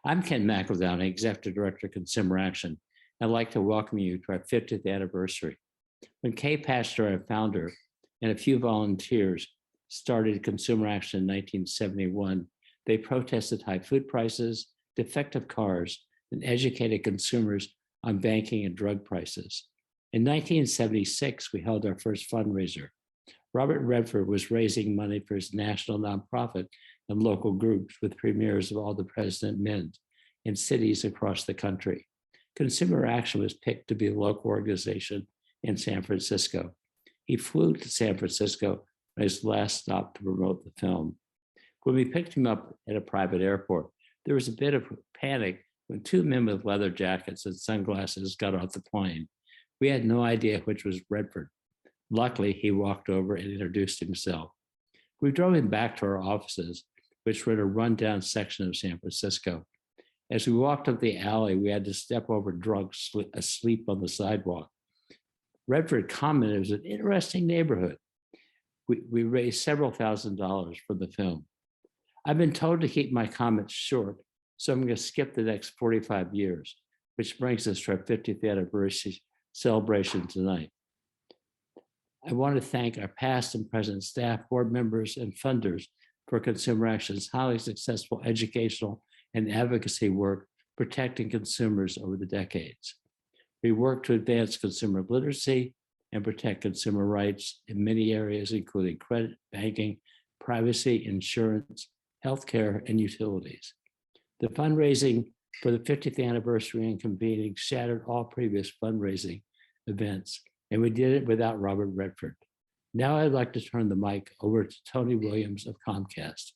I'm Ken McEldowney, Executive Director of Consumer Action. I'd like to welcome you to our 50th anniversary. When Kay Pastor, our founder, and a few volunteers started Consumer Action in 1971, they protested high food prices, defective cars, and educated consumers on banking and drug prices. In 1976, we held our first fundraiser. Robert Redford was raising money for his national nonprofit and local groups with premieres of all the President Men in cities across the country. Consumer Action was picked to be a local organization in San Francisco. He flew to San Francisco on his last stop to promote the film. When we picked him up at a private airport, there was a bit of panic when two men with leather jackets and sunglasses got off the plane. We had no idea which was Redford. Luckily, he walked over and introduced himself. We drove him back to our offices, which were in a rundown section of San Francisco. As we walked up the alley, we had to step over drunks asleep on the sidewalk. Redford commented it was an interesting neighborhood. We raised several $1,000s for the film. I've been told to keep my comments short, so I'm going to skip the next 45 years, which brings us to our 50th anniversary celebration tonight. I want to thank our past and present staff, board members, and funders for Consumer Action's highly successful educational and advocacy work protecting consumers over the decades. We work to advance consumer literacy and protect consumer rights in many areas, including credit, banking, privacy, insurance, healthcare, and utilities. The fundraising for the 50th anniversary and convening shattered all previous fundraising events, and we did it without Robert Redford. Now I'd like to turn the mic over to Tony Williams of Comcast.